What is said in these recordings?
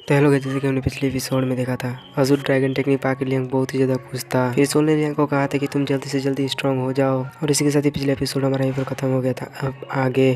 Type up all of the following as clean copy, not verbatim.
तो hello guys, जैसे कि हमने पिछले एपिसोड में देखा था, अज़ूर ड्रैगन टेक्निक पाके लियांग बहुत ही ज़्यादा खुश था। फिर सोल ने लियांग को कहा था कि तुम जल्दी से जल्दी स्ट्रांग हो जाओ। और इसी के साथ ही पिछले एपिसोड हमारा यहीं पर खत्म हो गया था। अब आगे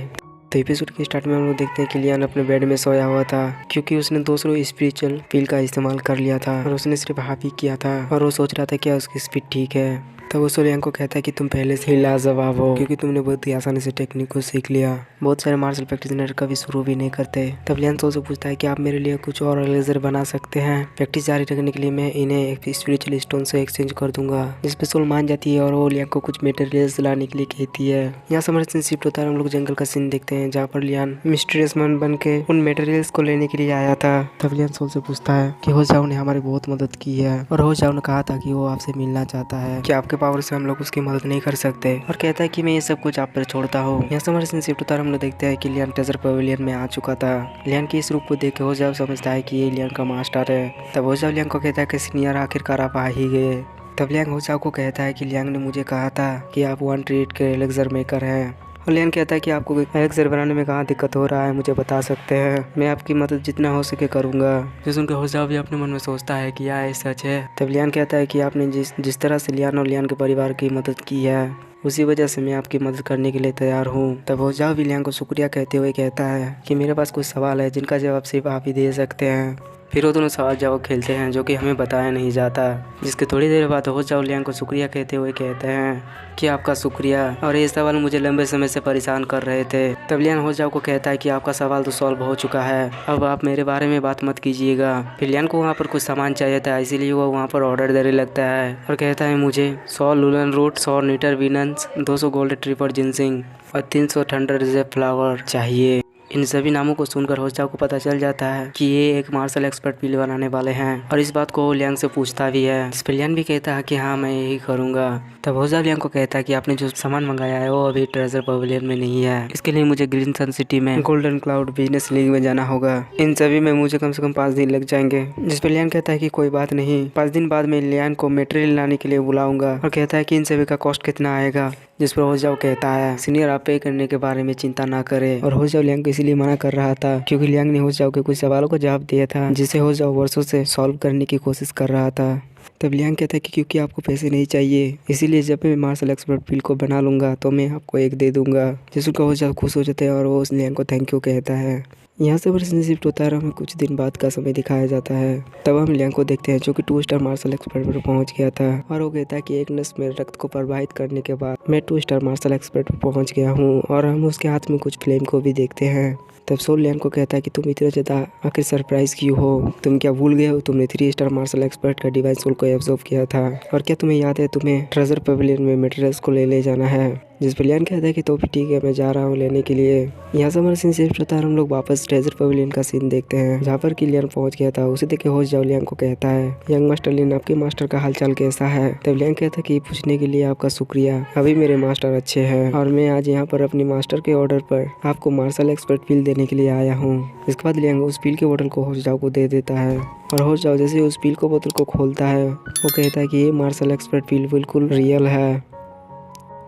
तो एपिसोड के स्टार्ट में हम लोग देखते हैं कि लियान अपने बेड में सोया हुआ था, क्योंकि उसने दूसरों स्पिरिचुअल पील का इस्तेमाल कर लिया था और उसने सिर्फ हाफ ही किया था। और वो सोच रहा था क्या उसकी स्पीड ठीक है। तब वो लियांग को कहता है कि तुम पहले से ही लाजवाब हो, क्योंकि तुमने बहुत ही आसानी से टेक्निक को सीख लिया। बहुत सारे मार्शल प्रैक्टिशनर कभी शुरू भी नहीं करते। तब लियान सोल से पूछता है कि आप मेरे लिए कुछ और लेजर बना सकते हैं। प्रैक्टिस जारी रखने के लिए मैं इन्हें एक स्पिरिचुअल स्टोन से एक्सचेंज कर दूंगा। जिस पे सोल मान जाती है और वो लियांग को कुछ मटेरियल्स लाने के लिए कहती है। यहाँ से हमारा शिफ्ट होता है, हम लोग जंगल का सीन देखते हैं जहाँ पर लियान मिस्टीरियस मैन बन के उन मटेरियल्स को लेने के लिए आया था। तब लियान सोल से पूछता है कि हो जाओ ने हमारी बहुत मदद की है, और हो जाओ ने कहा था कि वो आपसे मिलना चाहता है, कि आपके पावर से हम लोग उसकी मदद नहीं कर सकते, और कहता है कि मैं ये सब कुछ आप पर छोड़ता हूँ। यहाँ से हमारे सीन शिफ्ट होता है, हम लोग देखते हैं कि लियान ट्रेजर पवेलियन में आ चुका था। लियान के इस रूप को देख के हो जाओ समझता है कि ये लियान का मास्टर है। तब हो जाओ लियान को कहता है कि सीनियर आखिरकार आप आ ही गए। तब लियांग हो जाओ को कहता है कि लियांग ने मुझे कहा था कि आप 1 ट्रेड के एलेक्सर मेकर हैं। और लियान कहता है कि आपको एलेक्सर बनाने में कहाँ दिक्कत हो रहा है, मुझे बता सकते हैं, मैं आपकी मदद जितना हो सके करूँगा। जो सुनकर हो जाओ भी अपने मन में सोचता है कि यह सच है। तब लियान कहता है कि आपने जिस तरह से लियान और लियान के परिवार की मदद की है, उसी वजह से मैं आपकी मदद करने के लिए तैयार हूँ। तब हो जाओ भी लियांग को शुक्रिया कहते हुए कहता है कि मेरे पास कुछ सवाल है जिनका जवाब सिर्फ आप ही दे सकते हैं। फिर वो दोनों सवाल जवाब खेलते हैं, जो कि हमें बताया नहीं जाता। जिसके थोड़ी देर बाद हो जाओ लियांग को शुक्रिया कहते हुए कहते हैं कि आपका शुक्रिया, और ये सवाल मुझे लंबे समय से परेशान कर रहे थे। तब लियान हो जाओ को कहता है कि आपका सवाल तो सॉल्व हो चुका है, अब आप मेरे बारे में बात मत कीजिएगा। फिर लियान को वहाँ पर कुछ सामान चाहिए था, इसीलिए वो वहाँ पर ऑर्डर देने लगता है और कहता है मुझे 100 लूलन रूट, 100 नीटर विनन्स, 200 गोल्ड ट्रिपर जिनसिंग और 300 थंडर रिजर्व फ्लावर चाहिए। इन सभी नामों को सुनकर हो जाओ को पता चल जाता है कि ये एक मार्शल एक्सपर्ट पील बनाने वाले हैं, और इस बात को लियांग से पूछता भी है। इस पर लियान भी कहता है कि हाँ मैं यही करूँगा। तब हो जाओ लियांग को कहता है कि आपने जो सामान मंगाया है वो अभी ट्रेजर पवेलियन में नहीं है, इसके लिए मुझे ग्रीन सन सिटी में गोल्डन क्लाउड बिजनेस लीग में जाना होगा। इन सभी में मुझे कम से कम 5 दिन लग जाएंगे। जिस पर लियान कहता है कि कोई बात नहीं, 5 दिन बाद मैं लियान को मटेरियल लाने के लिए बुलाऊंगा, और कहता है कि इन सभी का कॉस्ट कितना आएगा। जिस पर हो जाओ कहता है सीनियर आप पे करने के बारे में चिंता ना करे। और हो जाओ लियांग को इसीलिए मना कर रहा था क्योंकि लियांग ने हो जाओ के कुछ सवालों का जवाब दिया था, जिसे हो जाओ वर्षों से सॉल्व करने की कोशिश कर रहा था। तब लियांग कहता है कि क्योंकि आपको पैसे नहीं चाहिए, इसीलिए जब मैं मार्शल एक्सपर्ट पील को बना लूंगा तो मैं आपको एक दे दूंगा। जिसको हो जाओ खुश हो जाते हैं और वो उस लियांग को थैंक यू कहता है। यहाँ से वर्षन शिफ्ट होता है और हमें कुछ दिन बाद का समय दिखाया जाता है। तब हम लियांग को देखते हैं जो कि 2 स्टार मार्शल एक्सपर्ट पर पहुँच गया था, और वो कहता है कि एक नस में रक्त को प्रवाहित करने के बाद मैं 2 स्टार मार्शल एक्सपर्ट पर पहुँच गया हूँ। और हम उसके हाथ में कुछ फ्लेम को भी देखते हैं। तब सोल लियांग को कहता है कि तुम इतना ज़्यादा आखिर सरप्राइज क्यों हो, तुम क्या भूल गए हो तुमने 3 स्टार मार्शल एक्सपर्ट का डिवाइन सोल को एब्जॉर्ब किया था, और क्या तुम्हें याद है तुम्हें ट्रेजर पवेलियन में मटेरियल्स को ले जाना है। जिस पर लियान कहता है कि तो भी ठीक है, मैं जा रहा हूँ लेने के लिए। यहाँ से हमारा सीन शिफ्ट होता है, हम लोग वापस ट्रेजर पवेलियन का सीन देखते हैं जहाँ पर कि लियान पहुँच गया था। उसे देख के हो जाओ लियांग को कहता है यंग मास्टर लियान आपके मास्टर का हालचाल कैसा है। तब लियांग कहता है कि पूछने के लिए आपका शुक्रिया, अभी मेरे मास्टर अच्छे हैं, और मैं आज यहाँ पर अपने मास्टर के ऑर्डर पर आपको मार्शल एक्सपर्ट पील देने के लिए आया हूँ। इसके बाद लियांग उस पील के बोतल को हो जाओ को दे देता है, और हो जाओ जैसे उस पील को बोतल को खोलता है वो कहता है कि ये मार्शल एक्सपर्ट पील बिल्कुल रियल है।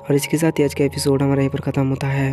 और इसके साथ ही आज का एपिसोड हमारा यहीं पर ख़त्म होता है।